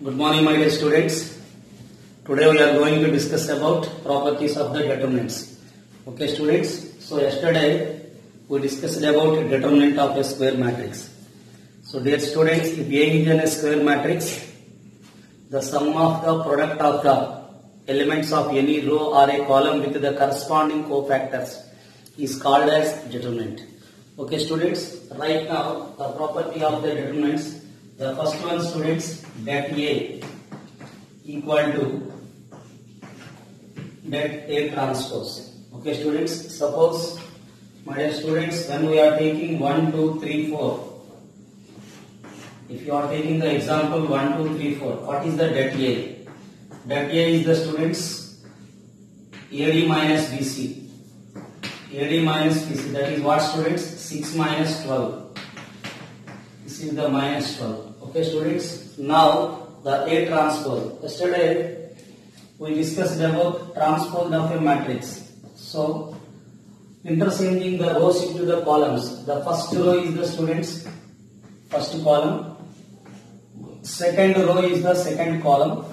Good morning, my dear students. Today we are going to discuss about properties of the determinants. Okay, students. So yesterday we discussed about determinant of a square matrix. So dear students, if A is in a square matrix, the sum of the product of the elements of any row or a column with the corresponding cofactors is called as determinant. Okay, students. Right now the property of the determinants. The first one, students, that A equal to that A transpose. Okay, students, suppose, my dear students, when we are taking 1, 2, 3, 4, if you are taking the example 1, 2, 3, 4, what is the that A? That A is the students AD minus BC. AD minus BC, that is what, students? 6 minus 12. This is the minus 12. Okay, students. Now the A transpose. Yesterday we discussed about transpose of a matrix. So interchanging the rows into the columns. The first row is the students first column. Second row is the second column.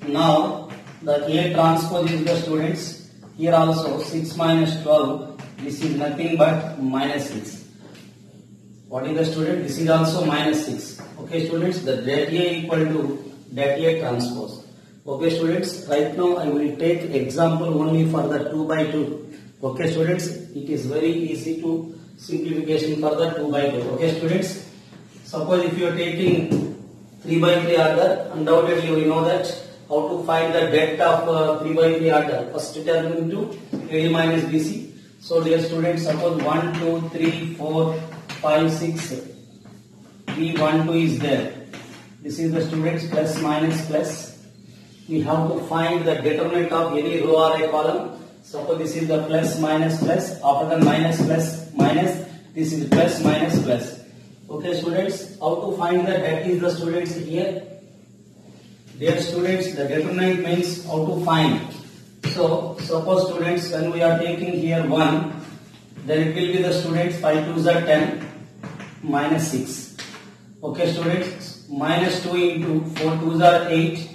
Now the A transpose is the students. Here also 6 minus 12. This is nothing but minus 6. What is the student? This is also minus 6. Okay, students, the that A equal to that A transpose. Okay, students, right now I will take example only for the 2 by 2. Okay, students, it is very easy to simplification for the 2 by 2. Okay, students, suppose if you are taking 3 by 3 order, undoubtedly we know that how to find the depth of 3 by 3 order. First term into AD minus BC. So, dear students, suppose 1, 2, 3, 4, 5, 6, 3, 1, 2 is there. This is the students plus minus plus. We have to find the determinant of any row or a column. Suppose this is the plus minus plus. After the minus plus minus, this is plus minus plus. Okay, students, how to find that is the students here. Dear students, the determinant means how to find. So, suppose students, when we are taking here 1, then it will be the students 5 2s are 10 minus 6. Okay, students, minus 2 into 4 2s are 8,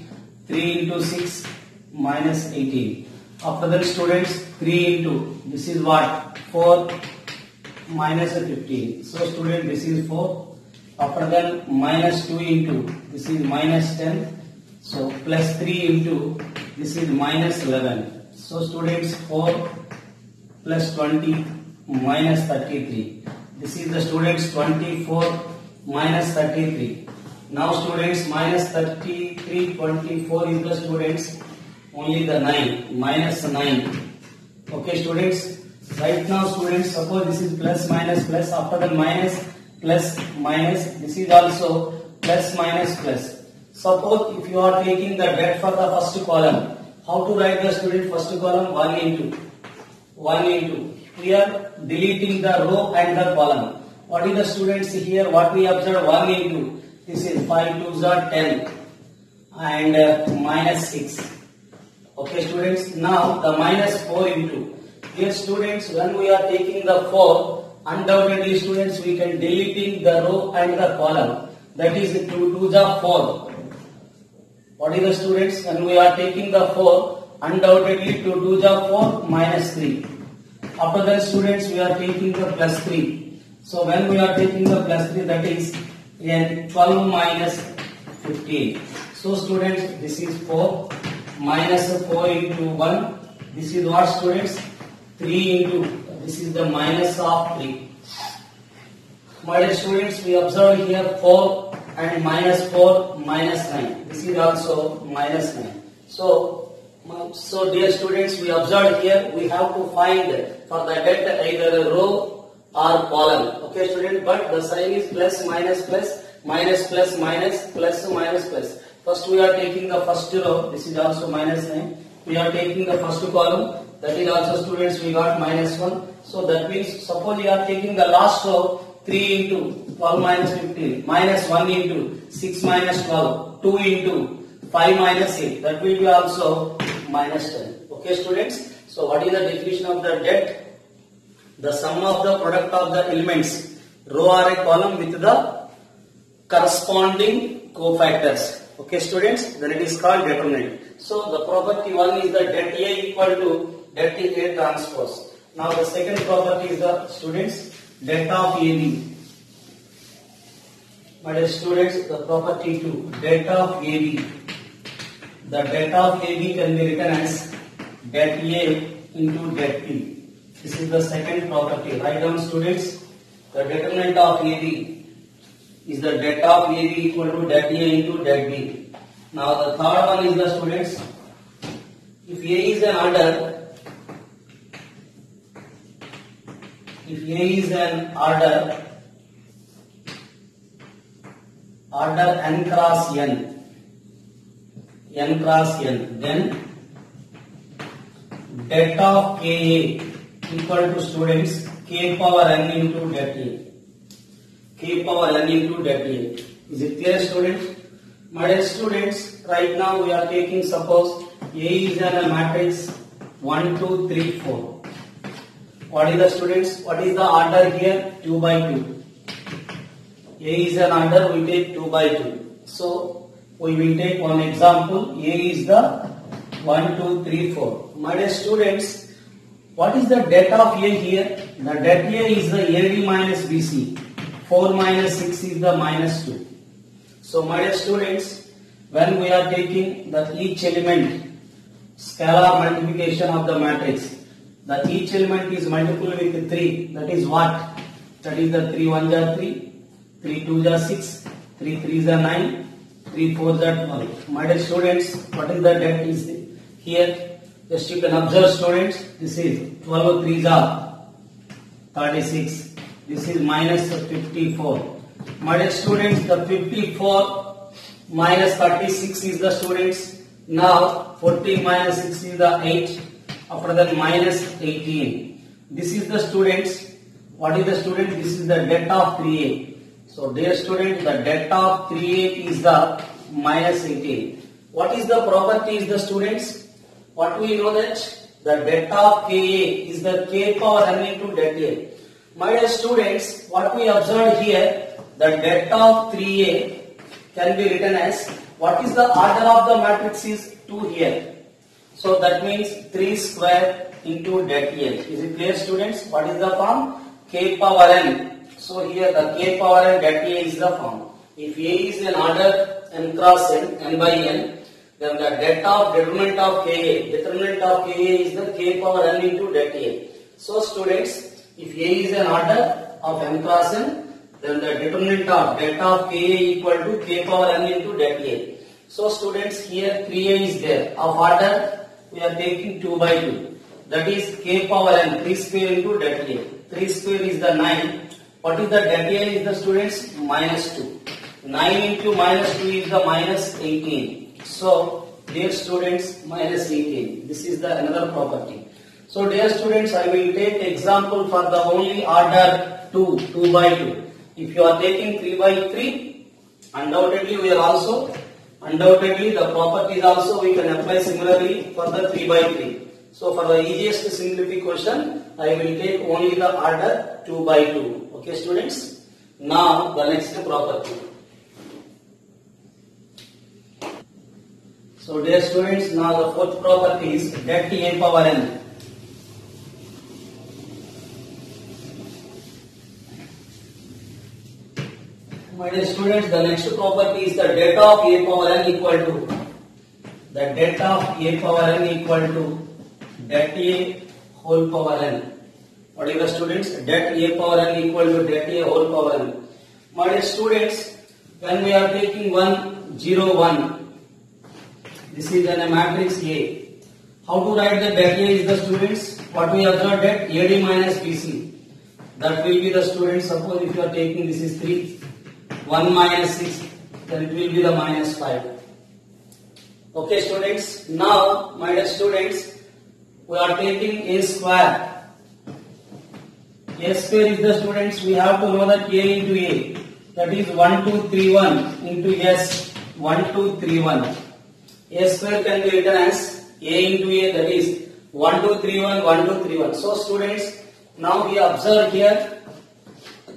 3 into 6 minus 18. After that, students, 3 into this is what? 4 minus 15. So, student, this is 4. After that, minus 2 into this is minus 10. So, plus 3 into this is minus 11. So, students, 4 plus 20 minus 33. This is the students 24 minus 33. Now, students, minus 33, 24 is the students only the 9, minus 9. Okay, students. Right now, students, suppose this is plus minus plus. After the minus plus minus, this is also plus minus plus. Suppose if you are taking the depth for the first column, how to write the student first column? 1 into 1 into. We are deleting the row and the column. What is the students here? What we observe? 1 into. This is 5 2s are 10 and minus 6. Okay, students. Now the minus 4 into. Here, students, when we are taking the 4, undoubtedly, students, we can deleting the row and the column. That is 2 2s are 4. What is the students? When we are taking the 4, undoubtedly 2 2s are 4 minus 3. After that, students, we are taking the plus 3. So when we are taking the plus 3, that is 12 minus 15. So students, this is 4 minus 4 into 1. This is what, students? 3 into, this is the minus of 3. My dear students, we observe here 4 and minus 4 minus 9. This is also minus 9. So dear students, we observed here we have to find for the depth either a row or column. Okay, student, but the sign is plus minus plus minus plus minus plus minus plus. First we are taking the first row. This is also minus 9. We are taking the first column. That is also, students, we got minus 1. So that means suppose you are taking the last row 3 into 12 minus 15 minus 1 into 6 minus 12 2 into 5 minus 8. That will be also minus 10. Okay, students. So what is the definition of the depth? The sum of the product of the elements row or a column with the corresponding cofactors. Okay, students, then it is called determinant. So the property 1 is the det A equal to det A transpose. Now the second property is the students det of AB. My dear students, the property 2 det of AB. The det of AB can be written as det A into det B. This is the second property. Write down, students. The determinant of AB is the det of AB equal to det A into det B. Now the third one is the students. If A is an order, order n cross n, then det of Ka equal to students k power n into det A. K power n into det A. Is it clear, students? My dear students, right now we are taking, suppose A is a matrix 1, 2, 3, 4. What is the, students? What is the order here? 2 by 2. A is an order, we take 2 by 2. So we will take one example. A is the 1, 2, 3, 4. My dear students, what is the det of A here? The det A is the AD minus BC. 4 minus 6 is the minus 2. So my dear students, when we are taking the each element scalar multiplication of the matrix, the each element is multiple with 3. That is what? That is the 3 1 are 3, 3 2 are 6, 3 3 are 9, 3 4 are 12. My dear students, what is the det is here? Just you can observe, students. This is 12 3 are 36. This is minus 54. My dear students, the 54 minus 36 is the, students. Now 14 minus 6 is the 8. After that minus 18. This is the, students. What is the, student? This is the det of 3A. So dear students, the det of 3A is the minus 18. What is the property is the, students? What we know that the det of Ka is the k power n into det A. My dear students, what we observed here, the det of 3A can be written as, what is the order of the matrix is 2 here. So that means 3 square into det A. Is it clear, students? What is the form? K power n. So here the k power n det A is the form. If A is an order n cross n by n, then the det of determinant of Ka is the k power n into det A. So students, if A is an order of n cross n, then the determinant of det of Ka equal to k power n into det A. So students, here 3A is there. Of order, we are taking 2 by 2. That is k power n, 3 square into det A. 3 square is the 9. What is the det A is the, students? Minus 2. 9 into minus 2 is the minus 18. So, dear students, minus 18. This is the another property. So, dear students, I will take example for the only order 2 by 2. If you are taking 3 by 3, undoubtedly the properties also we can apply similarly for the 3 by 3. So for the easiest simplification, I will take only the order 2 by 2. Okay, students? Now the next property. So dear students, now the fourth property is det A power n. My dear students, the next property is the det of A power n equal to det A whole power n. What is the, students? Det A power n equal to det A whole power n. My dear students, when we are taking 1 0 1, this is a matrix A. How to write the det A is the, students? What we observed, that AD minus BC. That will be the, students. Suppose if you are taking, this is 3. 1 minus 6, then it will be the minus 5. Okay, students. Now, my dear students, we are taking A square. A square is the, students, we have to know that A into A. That is 1 2 3 1 into S 1 2 3 1. A square can be written as A into A, that is 1 2 3 1 1 2 3 1. So, students, now we observe here,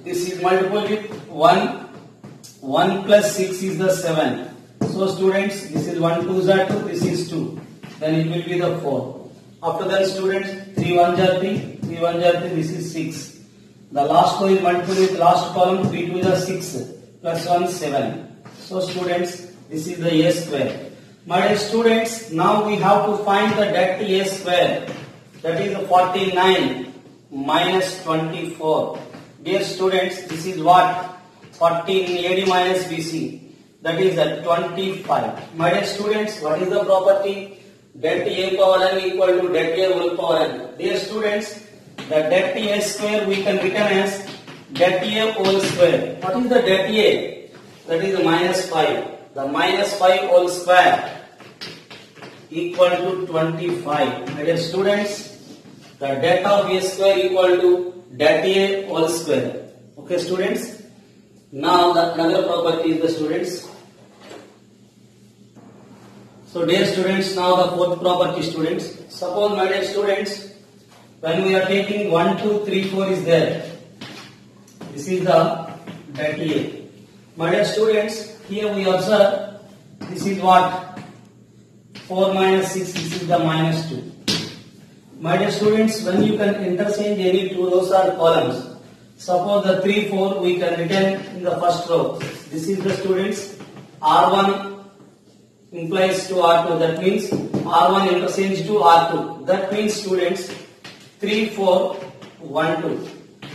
this is multiple with 1. 1 plus 6 is the 7. So students, this is 1 2s are 2, this is 2. Then it will be the 4. After that students, 3 1s are 3, 3 1s are 3, this is 6. The last row is multiple with last column, 3 2s are 6, plus 1 7. So students, this is the A square. My dear students, now we have to find the direct A square. That is 49 minus 24. Dear students, this is what? 14 AD minus BC. That is 25. My dear students, what is the property? Det A power n equal to det A whole power n. Dear students, the det A square we can written as det A whole square. What is the det A? That is minus 5. The minus 5 whole square equal to 25. My dear students, the det of A square equal to det A whole square. Okay students. Now the another property is the students. So dear students, now the fourth property students. Suppose my dear students, when we are taking 1 2 3 4 is there. This is the det A. My dear students, here we observe this is what? 4 minus 6, this is the minus 2. My dear students, when you can interchange any two rows or columns, suppose the 3 4 we can written in the first row. This is the students R1 implies to R2, that means R1 interchange to R2. That means students 3 4 1 2.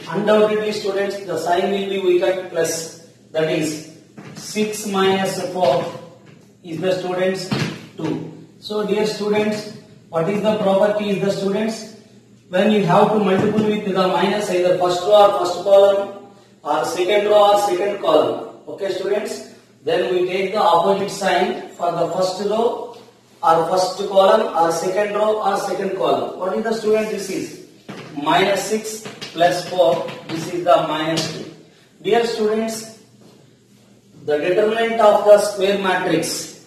Undoubtedly students, the sign will be we get plus, that is 6 minus 4 is the students 2. So dear students, what is the property is the students? When you have to multiply with the minus either first row or first column or second row or second column. Okay students? Then we take the opposite sign for the first row or first column or second row or second column. What is the student? This is minus 6 plus 4. This is the minus 2. Dear students, the determinant of the square matrix.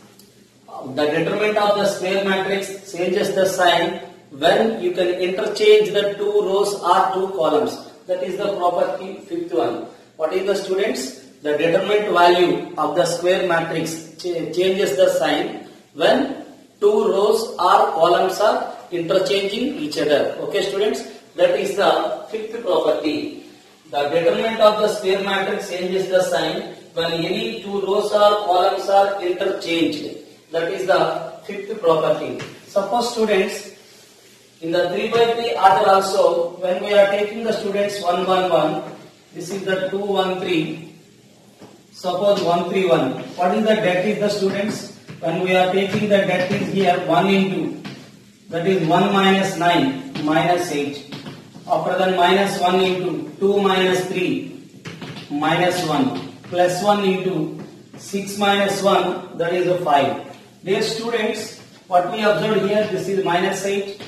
The determinant of the square matrix changes the sign when you can interchange the two rows or two columns. That is the property fifth one. What is the students? The determinant value of the square matrix changes the sign when two rows or columns are interchanging each other. Okay students? That is the fifth property. The determinant of the square matrix changes the sign when any two rows or columns are interchanged. That is the fifth property. Suppose students, in the 3 by 3 order also, when we are taking the students 1 1 1, this is the 2 1 3. Suppose 1 3 1. What is the det is the students? When we are taking the det is here 1 into, that is 1 minus 9 minus 8. After that minus 1 into 2 minus 3 minus 1 plus 1 into 6 minus 1, that is a 5. Dear students, what we observed here, this is minus 8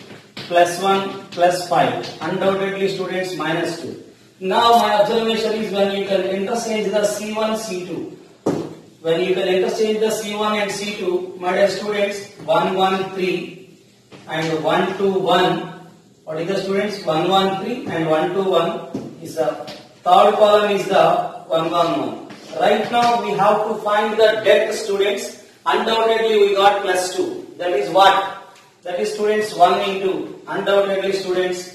plus 1 plus 5. Undoubtedly students minus 2. Now my observation is when you can interchange the C1, C2. When you can interchange the C1 and C2, my dear students, 1 1 3 and 1 2 1. What is the students? 1 1 3 and 1 2 1 is the third column is the 1 1 1. Right now we have to find the det students. Undoubtedly we got plus 2. That is what? That is students 1 into. Undoubtedly students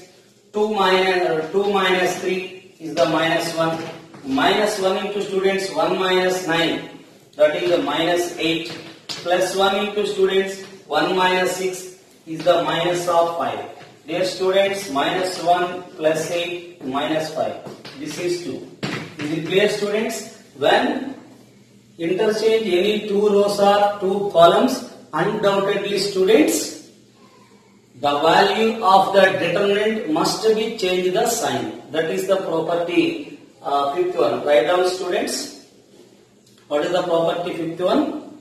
2 minus 3 is the minus 1. Minus 1 into students 1 minus 9. That is the minus 8. Plus 1 into students 1 minus 6 is the minus of 5. Dear students, minus 1 plus 8 minus 5. This is 2. Is it clear students? When interchange any two rows or two columns, undoubtedly students, the value of the determinant must be changed the sign. That is the property fifth one. Write down students. What is the property fifth one?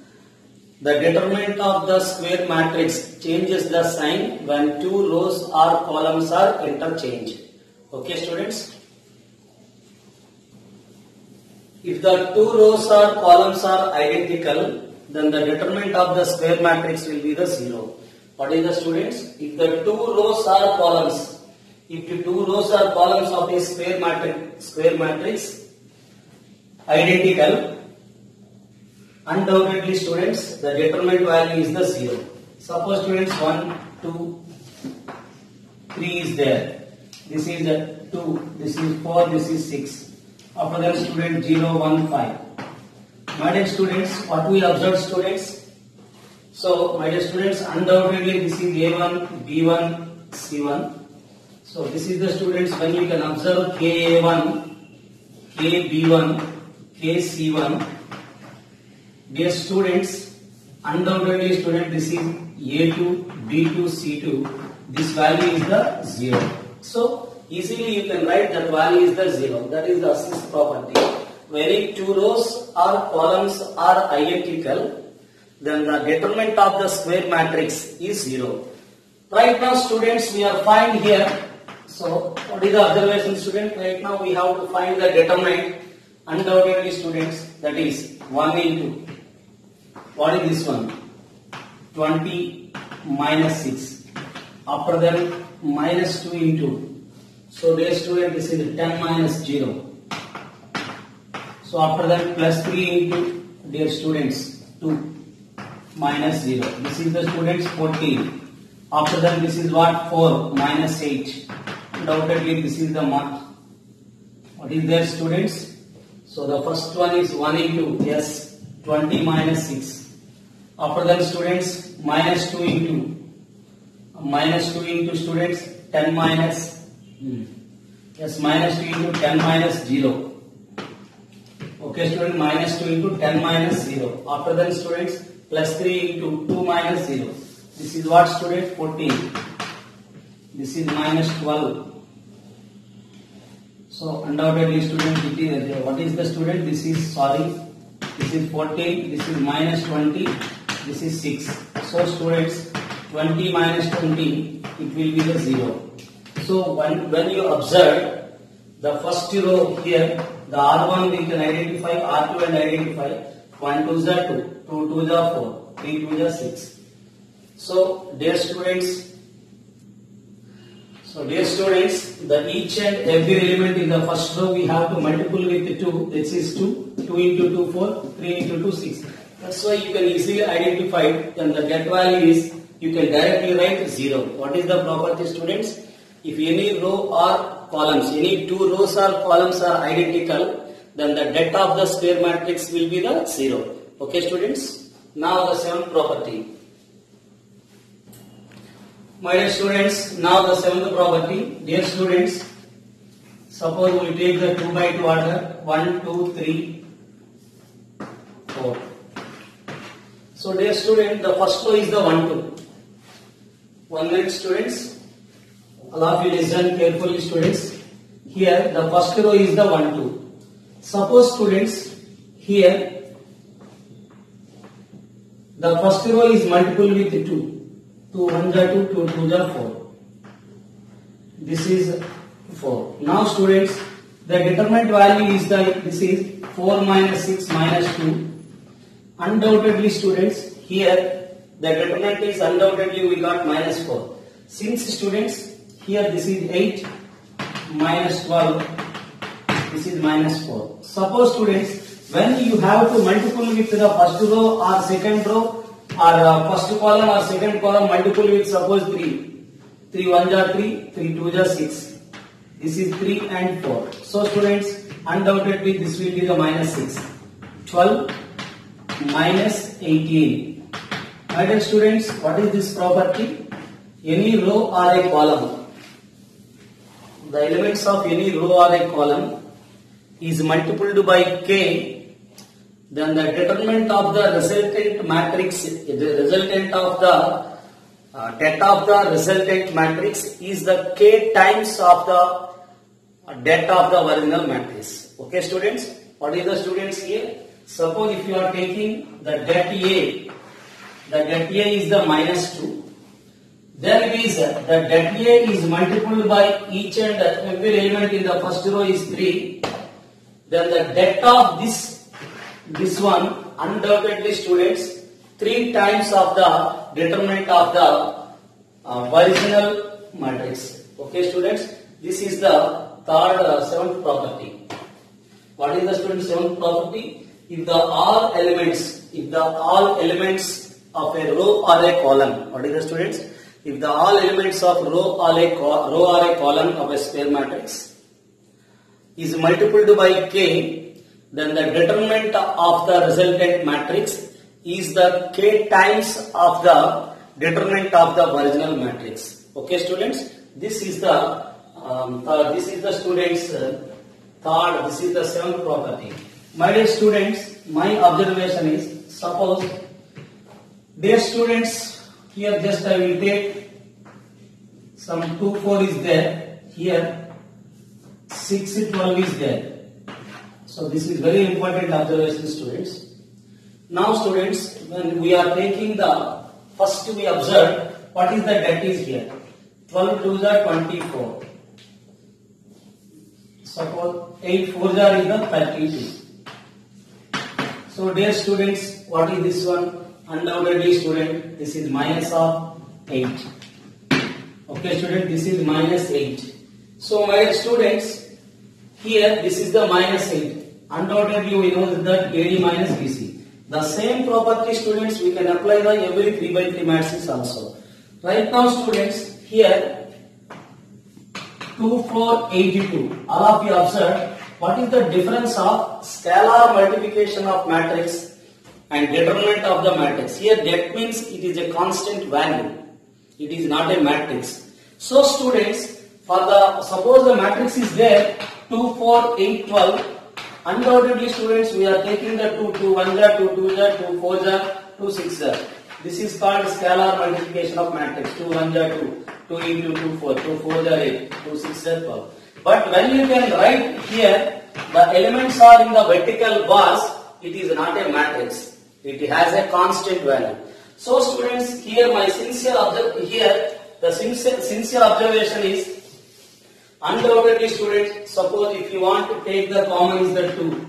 The determinant of the square matrix changes the sign when two rows or columns are interchanged. Okay students? If the two rows or columns are identical, then the determinant of the square matrix will be the 0. What is the students? If the two rows or columns, if the two rows or columns of a square matrix identical, Undoubtedly students, the determinant value is the 0. Suppose students 1, 2, 3 is there. This is 2, this is 4, this is 6. After that student 0, 1, 5. My dear students, what we observe students? So my dear students, undoubtedly this is A1, B1, C1. So this is the students when you can observe KA1, KB1, KC1. Dear students, undoubtedly student this is A2, B2, C2. This value is the 0. So easily you can write that value is the 0. That is the assist property. When two rows or columns are identical, then the determinant of the square matrix is 0. Right now students, we are find here. So what is the observation student? Right now we have to find the determinant. Undoubtedly students, that is 1 into, what is this one? 20 minus 6. After that minus 2 into, so dear student, this is 10 minus 0. So after that plus 3 into, dear students, 2 minus 0. This is the students 14. After that this is what? 4 minus 8. Undoubtedly this is the mark. What is there students? So the first one is 1 into, yes, 20 minus 6. After that students minus 2 into students 10 minus, yes, minus 2 into 10 minus 0. Okay student, minus 2 into 10 minus 0. After that students plus 3 into 2 minus 0. This is what student? 14. This is minus 12. So undoubtedly student, what is the student? This is, sorry, this is 14, this is minus 20, this is 6. So students, 20 minus 20, it will be the 0. So when you observe the first row here, the R1 we can identify, R2 and identify. 1 2 is 2, 2 2 is 4, 3 2 is 6. So dear students, the each and every element in the first row we have to multiple with 2. This is 2, 2 into 2 4, 3 into 2 6. That's why you can easily identify it. Then the get value is, you can directly write 0. What is the property students? If any row or columns, any two rows or columns are identical, then the det of the square matrix will be the 0. Okay students? Now the seventh property. My dear students, now the seventh property. Dear students, suppose we take the 2 by 2 order, 1, 2, 3, 4. So dear student, the first row is the 1, 2. 1 minute students. All of you listen carefully students. Here the first row is the 1, 2. Suppose students, here the first row is multiple with 2. 2 1 are 2, 2 2 are 4. This is 4. Now students, the determinant value is this is 4 minus 6 minus 2. Undoubtedly students, here the determinant is undoubtedly we got minus 4. Since students, here this is 8 minus 12, this is minus 4. Suppose students, when you have to multiple with the first row or second row, or first column or second column, multiple with suppose 3. 3 1 are 3, 3 2 are 6. This is 3 and 4. So students, undoubtedly this will be the minus 6. 12 minus 18. My dear students, what is this property? Any row or a column, the elements of any row or a column is multiplied by k, then the determinant of the resultant matrix, the resultant of the det of the resultant matrix is the k times of the det of the original matrix. Okay students, what is the students here? Suppose if you are taking the det A, the det A is the minus 2. Then it is the det A is multiplied by each and every element in the first row is 3. Then the det of this one, undoubtedly students, 3 times of the determinant of the original matrix. Okay students, this is the third seventh property. What is the student seventh property? If the all elements if the all elements of a row or a column, what is the students? If the all elements of row or a column of a square matrix is multiplied by k, then the determinant of the resultant matrix is the k times of the determinant of the original matrix. Okay, students, this is the students third. This is the seventh property. My dear students, my observation is, suppose, dear students, here just I will take some 2, 4 is there, here 6, 12 is there. So this is very important observation, students. Now students, when we are taking the, first we observe what is the debt is here. 12 2s are 24. Suppose 8 4s are is the 32. So dear students, what is this one? Undoubtedly student, this is minus of 8. Okay student, this is minus 8. So my dear students, here this is the minus 8. Undoubtedly we know that AD minus BC. The same property, students, we can apply the every 3 by 3 matrix also. Right now students, here 2 4 82. All of you observe what is the difference of scalar multiplication of matrix and determinant of the matrix. Here that means it is a constant value. It is not a matrix. So students, for the, suppose the matrix is there 2 4 8 12. Undoubtedly students, we are taking the 2 2 1 jar, 2 2 jar, 2 4 jar, 2 6 jar. This is called scalar multiplication of matrix. 2 1 jar 2, 2 into 2 4, 2 4 jar 8, 2 6 jar 12. But when you can write here, the elements are in the vertical bars, it is not a matrix. It has a constant value. So students, here my sincere observation is, undoubtedly students, suppose if you want to take the common is the 2.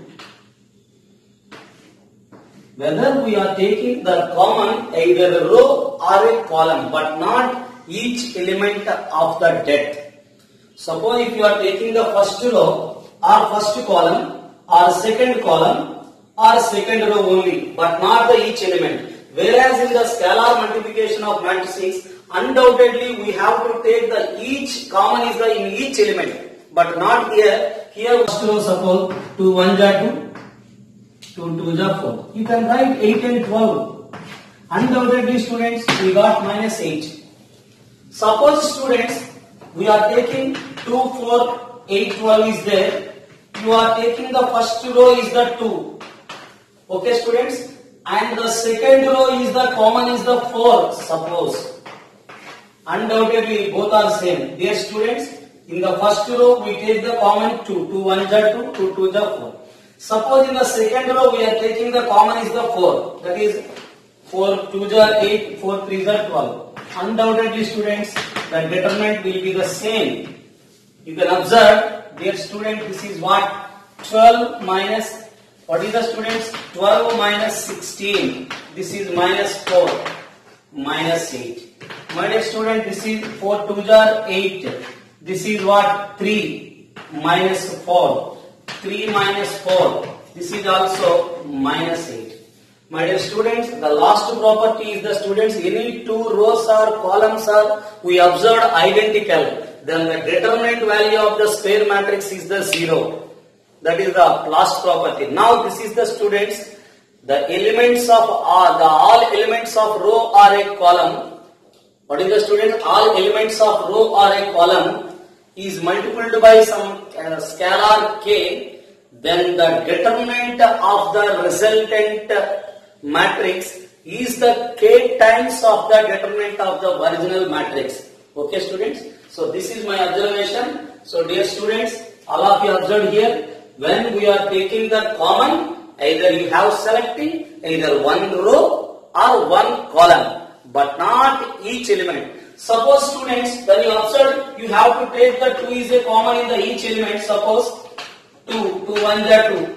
Whether we are taking the common either a row or a column, but not each element of the debt. Suppose if you are taking the first row or first column or second column or second row only, but not the each element. Whereas in the scalar multiplication of matrices, undoubtedly we have to take the each common is the in each element, but not here. Here first row, suppose 2 1 jar 2, 2 2 jar 4. You can write 8 and 12. Undoubtedly students, we got minus 8. Suppose students, we are taking 2 4 8 12 is there. You are taking the first row is the 2. Okay students, and the second row is the common is the 4. Suppose. Undoubtedly both are same. Dear students, in the first row we take the common 2. 2 1 jar 2, 2 2 jar 4. Suppose in the second row we are taking the common is the 4. That is 4 2 jar 8, 4 3 jar 12. Undoubtedly students, the determinant will be the same. You can observe, dear student, this is what? 12 minus, what is the students? 12 minus 16. This is minus 4, minus 8. My dear student, this is 4 2 jar 8. This is what? 3 minus 4. 3 minus 4. This is also minus 8. My dear students, the last property is the students, any two rows or columns are we observed identical, then the determinant value of the square matrix is the 0. That is the last property. Now this is the students, the elements of all elements of row or a column. What is the student? All elements of row or a column is multiplied by some scalar k, then the determinant of the resultant matrix is the k times of the determinant of the original matrix. Okay students? So this is my observation. So dear students, all of you observed here, when we are taking the common, either you have selecting either one row or one column, but not each element. Suppose students, when you observe, you have to take the 2 is a common in the each element. Suppose 2 1 jar 2,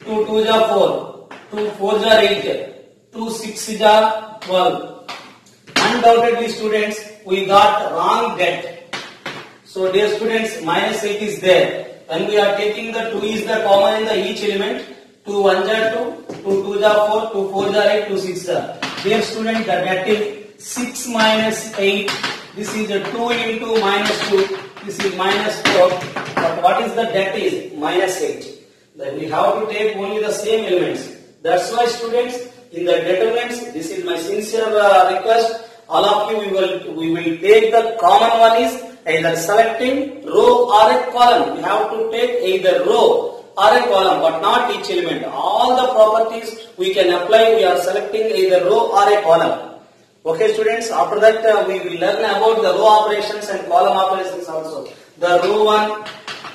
2 2 jar 4, 2 4 jar 8, 2 6 jar 12. Undoubtedly students, we got wrong debt. So dear students, minus 8 is there. When we are taking the 2 is the common in the each element, 2 1 jar 2, 2 2 are 4, 2 4 are 8, 2 6 are. Dear student, the that is 6 minus 8. This is a 2 into minus 2. This is minus 4. But what is the that is? Minus 8. Then we have to take only the same elements. That's why students, in the determinants, this is my sincere request. All of you, we will take the common one is either selecting row or a column. We have to take either row or a column, but not each element. All the properties we can apply. We are selecting either row or a column. Okay, students. After that, we will learn about the row operations and column operations also. The row one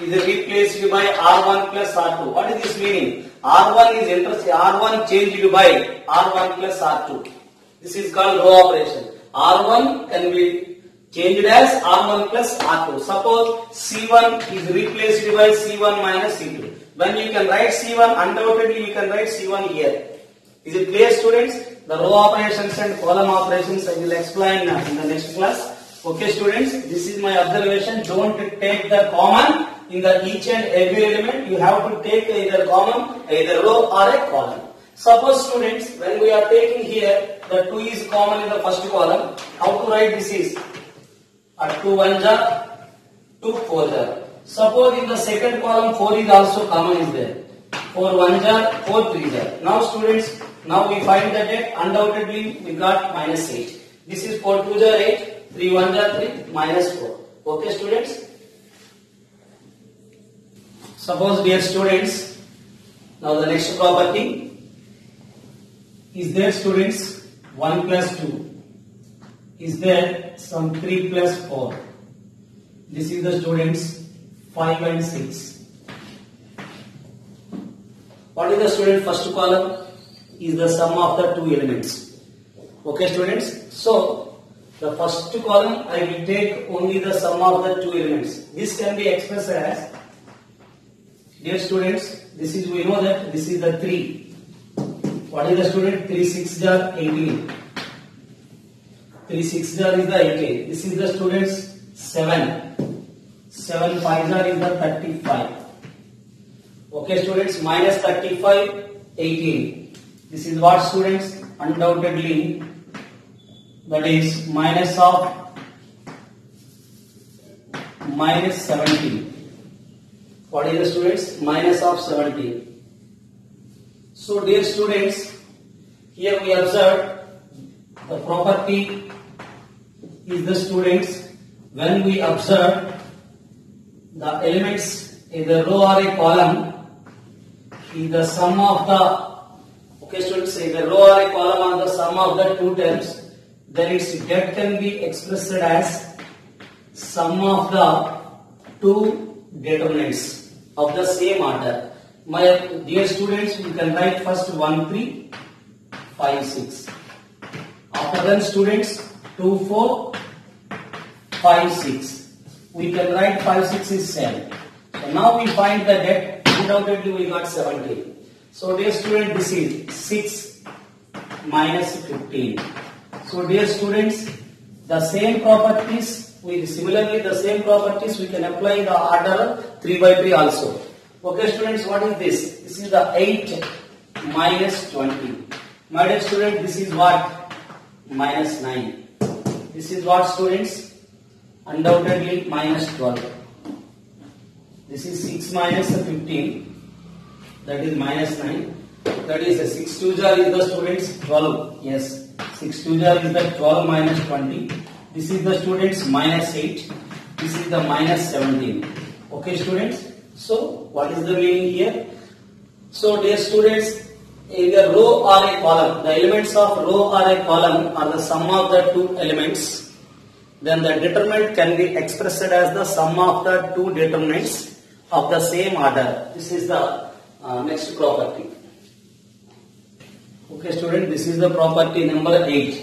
is replaced by R1 plus R2. What is this meaning? R1 is interesting. R1 changed by R1 plus R2. This is called row operation. R1 can be changed as R1 plus R2. Suppose C1 is replaced by C1 minus C2. When you can write C1, undoubtedly you can write C1 here. Is it clear, students? The row operations and column operations I will explain in the next class. Okay, students, this is my observation. Don't take the common in the each and every element. You have to take either common, either row or a column. Suppose, students, when we are taking here, the 2 is common in the first column. How to write this is? 2 1 jar, 2 4 jar. Suppose in the second column 4 is also common is there. 4 1 jar, 4 3 jar. Now, students, now we find the that undoubtedly we got minus 8. This is 4 2 jar 8, 3 1 jar 3, minus 4. Okay, students? Suppose, dear students, now the next property is there, students, 1 plus 2. Is there some 3 plus 4. This is the students 5 and 6. What is the student first column? Is the sum of the two elements. Okay, students? So, the first column I will take only the sum of the two elements. This can be expressed as, dear students, this is, we know that this is the 3. What is the student? 3 6 jar 18. 3 6 jar is the 18. This is the students 7. 7 5 jar is the 35. Okay, students, minus 35, 18. This is what, students? Undoubtedly, that is minus of minus 17. What is the students? Minus of 17. So, dear students, here we observe the property is the students, when we observe the elements in the row or a column is the sum of the, okay, students, say the row or a column are the sum of the two terms, then its that can be expressed as sum of the two determinants of the same order. My dear students, we can write first 1 3 5 6. After then, students, 2 4 5 6. We can write 5 6 is 7. So now we find the that undoubtedly we got 17. So, dear student, this is 6 minus 15. So, dear students, the same properties, similarly the same properties we can apply in the order 3 by 3 also. Okay, students, what is this? This is the 8 minus 20. My dear student, this is what? Minus 9. This is what, students? Undoubtedly minus 12. This is 6 minus 15. That is minus 9. That is 6 2 jar is the students 12. Yes, 6 2 jar is the 12 minus 20. This is the students minus 8. This is the minus 17. Okay, students. So, what is the meaning here? So, dear students, either row or a column, the elements of row or a column are the sum of the two elements. Then the determinant can be expressed as the sum of the two determinants of the same order. This is the next property. Okay, student, this is the property number 8.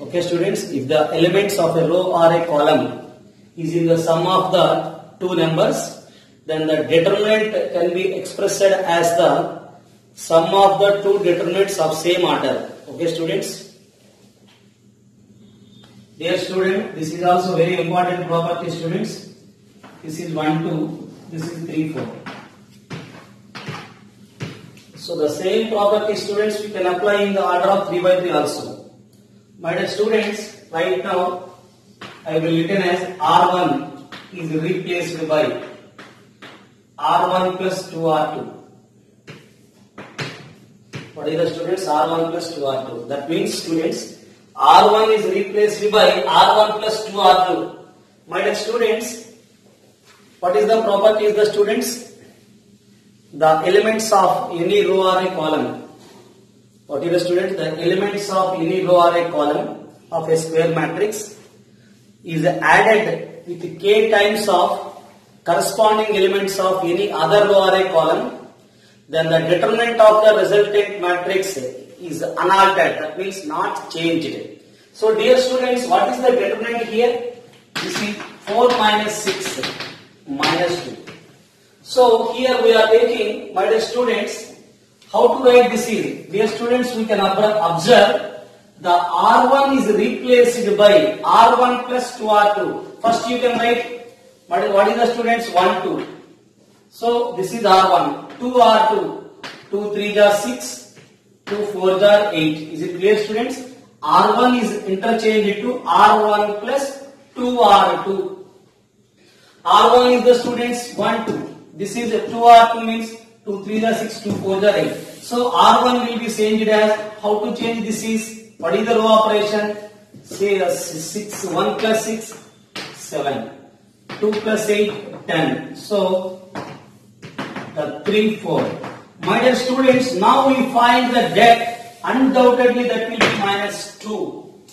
Okay, students, if the elements of a row or a column is in the sum of the two numbers, then the determinant can be expressed as the sum of the two determinants of same order. Okay, students? Dear student, this is also very important property, students. This is 1 2, this is 3 4. So the same property, students, we can apply in the order of 3 by 3 also. My dear students, right now I will written as R1 is replaced by R1 plus 2R2. What is the students? R1 plus 2R2. That means, students, R1 is replaced by R1 plus 2R2. My dear students, what is the property is the students? The elements of any row or a column. What is the students? The elements of any row or a column of a square matrix is added with k times of corresponding elements of any other row or a column. Then the determinant of the resultant matrix is unaltered. That means not changed. So dear students, what is the determinant here? This is 4 minus 6 minus 2. So here we are taking, my dear students, how to write this is? Dear students, we can observe the R1 is replaced by R1 plus 2R2. First you can write, what is the students? 1, 2. So this is R1, 2R2, 2 3s are 6, 2 4s are 8. Is it clear, students? R1 is interchanged to R1 plus 2R2. R1 is the students 1, 2. This is 2R2 means 2 3s are 6, 2 4s are 8. So R1 will be changed as, how to change this is, what is the row operation? Say 6, 1 plus 6, 7. 2 plus 8, 10. So the 3, 4. My dear students, now we find the depth. Undoubtedly that will be minus 2.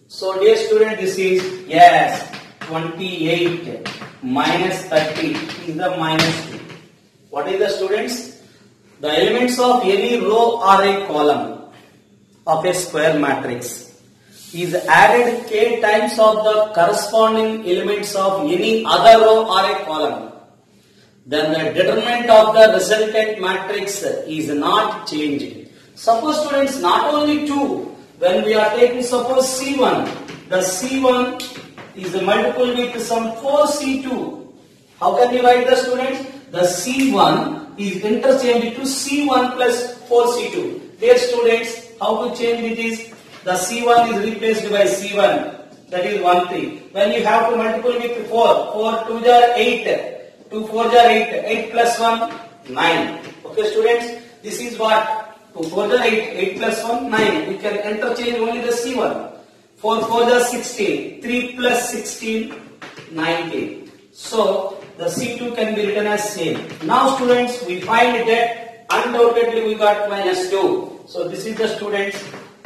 So dear student, this is, yes, 28 minus 30 is the minus 2. What is the students? The elements of any row or a column of a square matrix is added k times of the corresponding elements of any other row or a column. Then the determinant of the resultant matrix is not changed. Suppose, students, not only 2, when we are taking suppose C1, the C1 is multiple with some 4C2. How can we write the students? The C1 is interchanged to C1 plus 4C2. Dear students, how to change it is, the C1 is replaced by C1. That is one thing. When you have to multiple with 4, 4 2s are 8, 2 4s are 8, 8 plus 1, 9. Okay, students, this is what? 2 4s are 8, 8 plus 1, 9. We can interchange only the C1. 4 4s are 16, 3 plus 16, 19. So the C2 can be written as same. Now students, we find that undoubtedly we got minus 2. So this is the students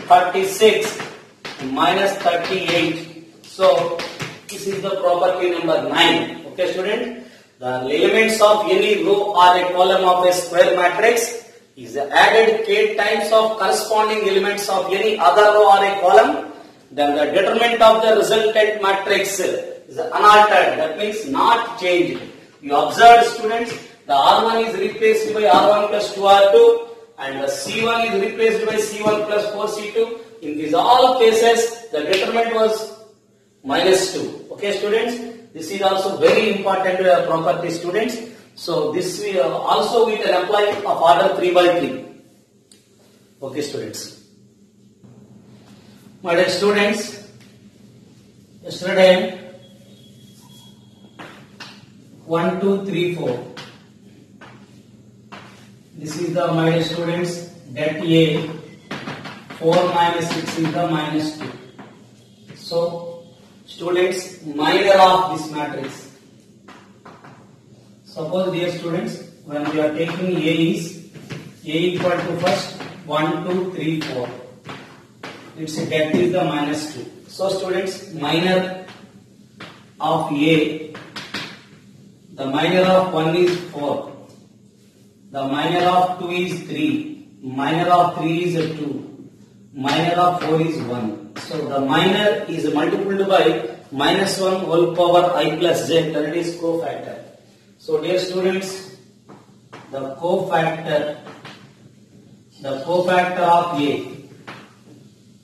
36 minus 38. So this is the property number 9. Okay, student, the elements of any row or a column of a square matrix is added k times of corresponding elements of any other row or a column. Then the determinant of the resultant matrix is unaltered. That means not changed. You observed, students, the R1 is replaced by R1 plus 2R2 and the C1 is replaced by C1 plus 4C2. In these all cases, the determinant was minus 2. Okay, students, this is also very important property, students. So this also we can apply of order 3 by 3. Okay, students. My dear students, yesterday 1, 2, 3, 4. This is the, my dear students, that A. 4 minus 6 is the minus 2. So, students, minor of this matrix. Suppose, dear students, when we are taking A is A equal to first 1, 2, 3, 4. Its depth is the minus 2. So, students, minor of A, the minor of 1 is 4. The minor of 2 is 3. Minor of 3 is 2. Minor of 4 is 1. So the minor is multiplied by minus 1 whole power I plus j, that is cofactor. So dear students, the cofactor of A.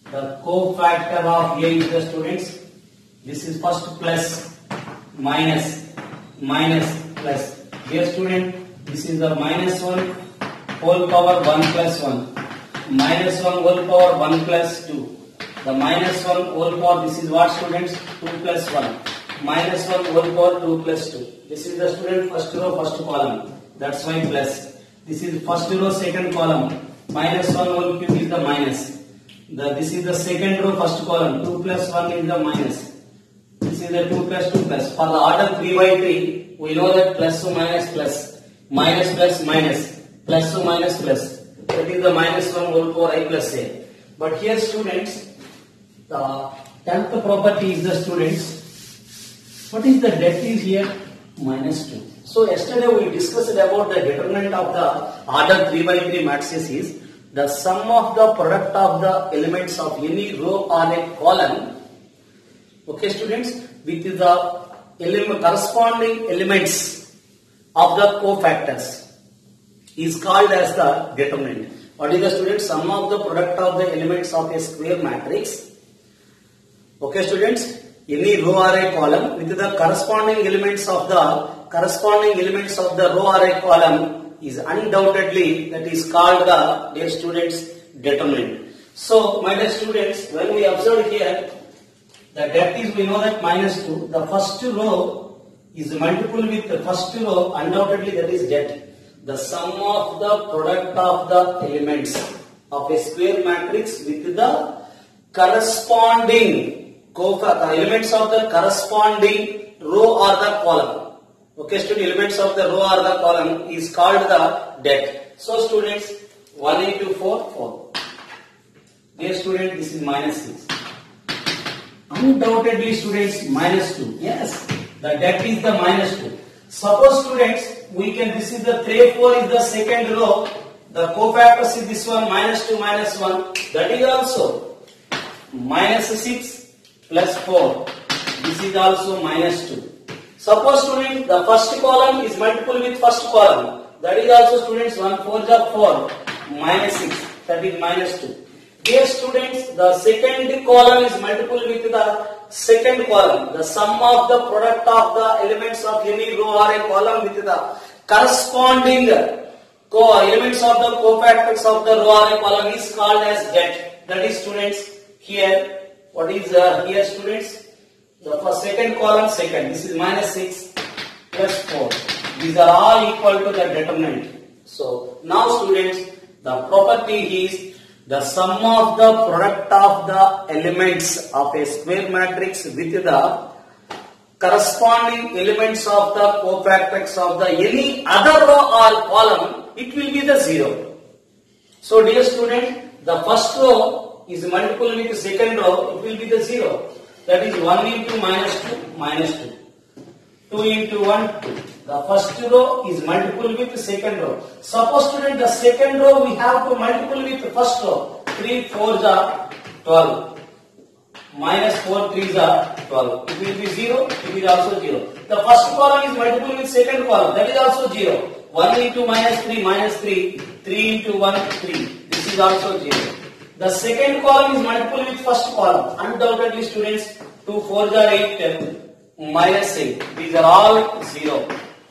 The cofactor of A is the students. This is first plus, minus, minus, plus. Dear student, this is the minus 1 whole power 1 plus 1. Minus 1 whole power 1 plus 2. The minus 1 whole power, this is what students? 2 plus 1. Minus 1 whole power 2 plus 2. This is the student first row, first column. That's why plus. This is first row, second column. Minus 1 whole cube is the minus. This is the second row, first column. 2 plus 1 is the minus. This is the 2 plus 2 plus. For the order 3 by 3, we know that plus to minus plus. Minus plus minus. Plus to minus plus. That is the minus 1 whole power I plus a. But here students, the 10th property is the students. What is the depth is here? Minus 2. So yesterday we discussed about the determinant of the order 3 by 3 matrices is the sum of the product of the elements of any row or a column. Okay students, with the corresponding elements of the cofactors is called as the determinant. What is the students? Sum of the product of the elements of a square matrix. Okay students, any row or a column with the corresponding elements of the row or a column is undoubtedly, that is called the, dear students, determinant. So my dear students, when we observe here, the depth is, we know that minus 2. The first row is multiple with the first row, undoubtedly that is depth. The sum of the product of the elements of a square matrix with the corresponding elements of the corresponding row or the column. Okay students, elements of the row or the column is called the depth. So students, 1 into 4, 4. Dear student, this is minus 6. Undoubtedly students, minus 2. Yes, the depth is the minus 2. Suppose students, we can, this is the 3, 4 is the second row. The cofactors is this one, minus 2, minus 1. That is also minus 6 plus 4. This is also minus 2. Suppose students, the first column is multiple with first column. That is also students, 1 4 is 4. Minus 6. That is minus 2. Dear students, the second column is multiple with the second column. The sum of the product of the elements of any row or a column with the corresponding elements of the cofactors of the row or a column is called as depth. That is students, here, what is here students? The first, second column, second. This is minus 6 plus 4. These are all equal to the determinant. So now students, the property is the sum of the product of the elements of a square matrix with the corresponding elements of the cofactors of the any other row or column, it will be the 0. So dear student, the first row is multiple with the second row, it will be the 0. That is 1 into minus 2, minus 2. 2 into 1, 2. The first row is multiple with the second row. Suppose student, the second row we have to multiple with the first row. 3 4s are 12. Minus 4 3s are 12. It will be 0. It is also 0. The first column is multiple with second column. That is also 0. 1 into minus 3, minus 3. 3 into 1, 3. This is also 0. The second column is multiple with first column. Undoubtedly students, 2 4s are 8. Minus 8. These are all 0.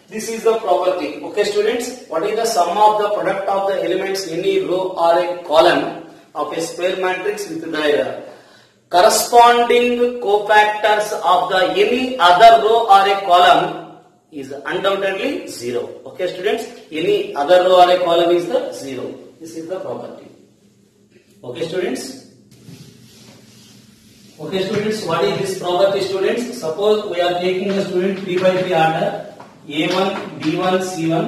This is the property. Okay students, what is the sum of the product of the elements any row or a column of a square matrix with the corresponding cofactors of the any other row or a column is undoubtedly 0. Okay students, any other row or a column is the 0. This is the property. Okay students. Okay students, what is this property students? Suppose we are taking the student 3 by 3 order, A1, B1, C1,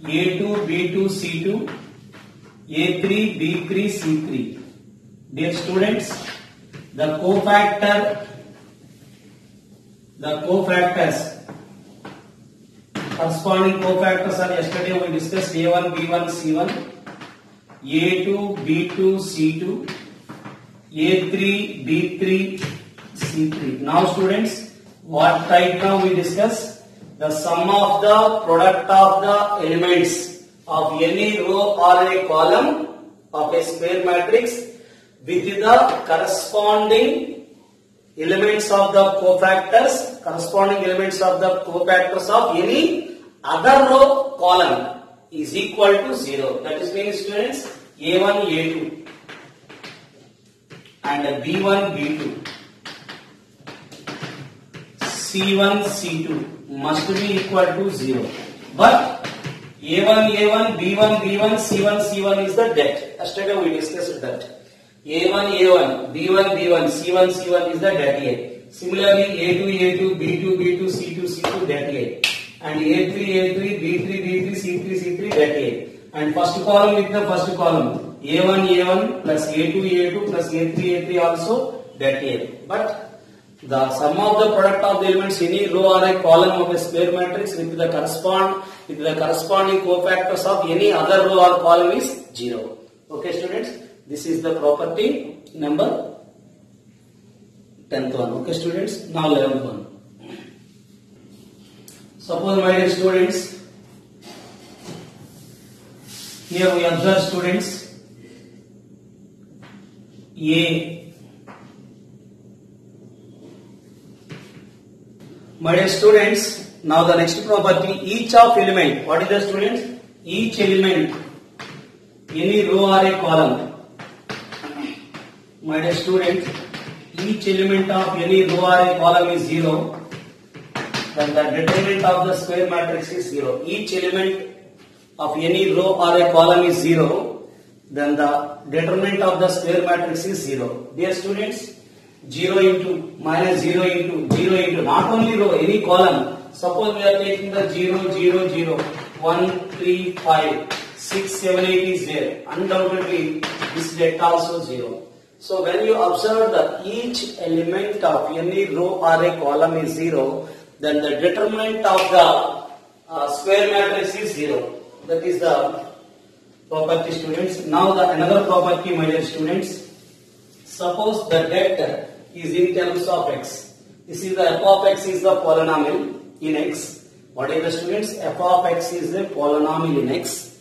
A2, B2, C2, A3, B3, C3. Dear students, the cofactors, corresponding cofactors are yesterday we discussed A1, B1, C1, A2, B2, C2, A3, B3, C3. Now students, what right now we discuss? The sum of the product of the elements of any row or a column of a square matrix with the corresponding elements of the cofactors, of any other row column is equal to 0. That is means students A1, A2 and B1, B2, C1, C2 must be equal to 0. But A1, A1, B1, B1, C1, C1 is the det. Yesterday we discussed that. A1, A1, B1, B1, C1, C1 is the det A. Similarly, A2, A2, B2, B2, C2, C2 det A. And A3, A3, B3, B3, C3, C3 det A. And first column with the first column. A1, A1 plus A2, A2 plus A3, A3 also det A. But the sum of the product of the elements any row or a column of a square matrix with the corresponding cofactors of any other row or column is 0. Okay, students, this is the property number 10th one. Okay, students, now 11th one. Suppose, my dear students, here we observe students A. My dear students, now the next property, each of element. What is the students? Each element, any row or a column. My dear students, each element of any row or a column is 0. Then the determinant of the square matrix is 0. Each element of any row or a column is 0. Then the determinant of the square matrix is 0. Dear students, 0 into minus 0 into 0 into not only row, any column. Suppose we are taking the 0, 0, 0, 1, 3, 5, 6, 7, 8 is there. Undoubtedly, this det also 0. So when you observe that each element of any row or a column is 0, then the determinant of the square matrix is 0. That is the property, students. Now the another property, my dear students. Suppose the det is in terms of x. This is the f of x is the polynomial in x. What is the students? F of x is the polynomial in x.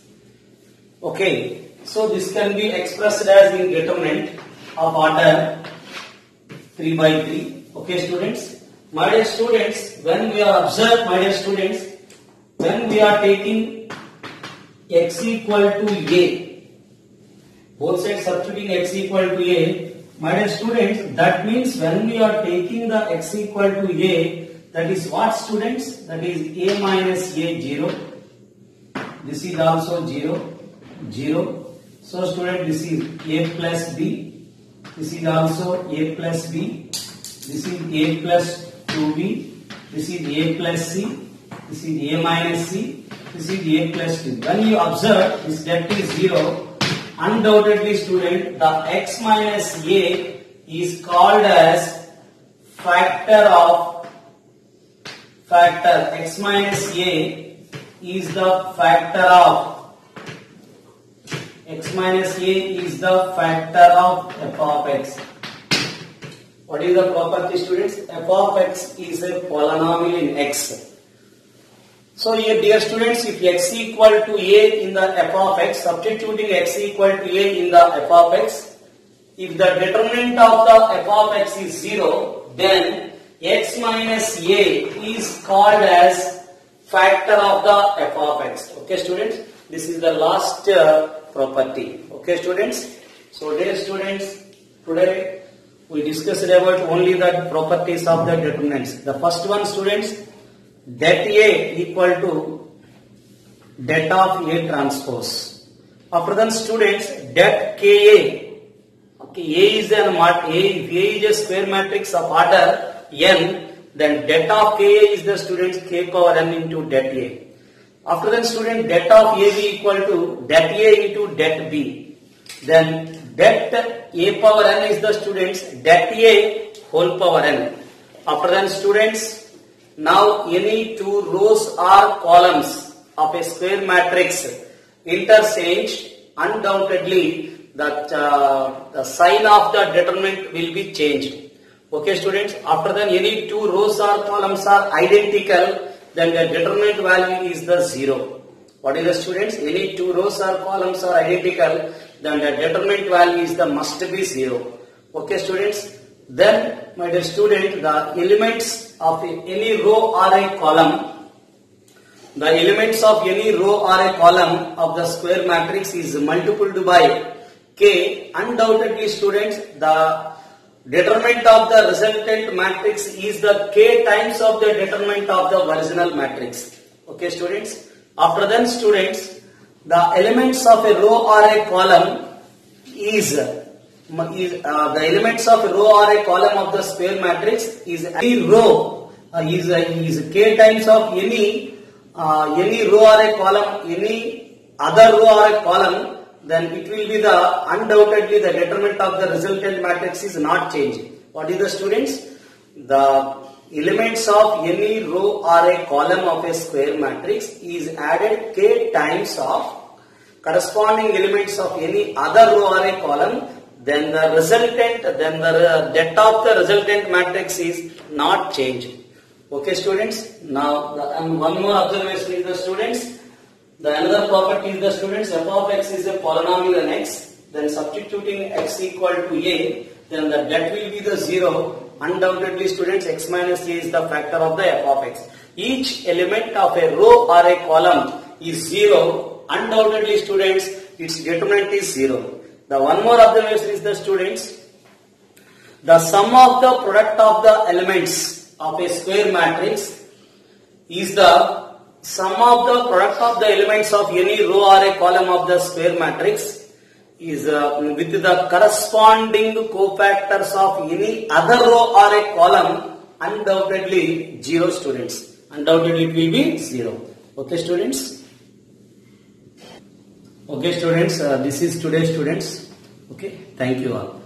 Okay. So this can be expressed as in determinant of order 3 by 3. Okay, students. My dear students, when we are observed, my dear students, when we are taking x equal to a, both sides substituting x equal to a, my dear students, that means when we are taking the x equal to a, that is what, students? That is a minus a 0. This is also 0, 0. So student, this is a plus b. This is also a plus b. This is a plus 2b. This is a plus c. This is a minus c. This is a plus 2. When you observe this det is 0, undoubtedly, student, the x minus a is called as factor x minus a is the factor of x minus a is the factor of f of x. What is the property, students? F of x is a polynomial in x. So here, dear students, if x equal to a in the f of x, substituting x equal to a in the f of x, if the determinant of the f of x is 0, then x minus a is called as factor of the f of x. Okay, students, this is the last property. Okay, students. So, dear students, today we discussed about only the properties of the determinants. The first one, students, det A equal to det of A transpose. After that, students, det Ka. Okay, A is if A is a square matrix of order n, then det of Ka is the, students, k power n into det A. After that, student, det of AB equal to det A into det B. Then det A power n is the, students, det A whole power n. After that, students, now any two rows or columns of a square matrix interchanged, undoubtedly that the sign of the determinant will be changed. Okay, students, after that any two rows or columns are identical, then the determinant value is the 0. What is the, students? Any two rows or columns are identical, then the determinant value is the must be 0. Okay, students. Then, my dear student, the elements of any row or a column the elements of any row or a column of the square matrix is multiplied by k, undoubtedly students, the determinant of the resultant matrix is the k times of the determinant of the original matrix. Okay students. After then students, the elements of a row or a column is the elements of a row or a column of the square matrix is any row is k times of any row or a column, any other row or a column, then it will be the undoubtedly the determinant of the resultant matrix is not changing. What is the students? The elements of any row or a column of a square matrix is added k times of corresponding elements of any other row or a column, then the resultant, then the depth of the resultant matrix is not changing. Okay students, now one more observation is the students, the another property is the students, f of x is a polynomial in x, then substituting x equal to a, then the that will be the 0, undoubtedly students x minus a is the factor of the f of x. Each element of a row or a column is 0, undoubtedly students its determinant is 0. The one more observation is the students, the sum of the product of the elements of a square matrix is the sum of the product of the elements of any row or a column of the square matrix is with the corresponding cofactors of any other row or a column, undoubtedly 0 students. Undoubtedly it will be 0. Okay students? Okay students, this is today's students. Okay, thank you all.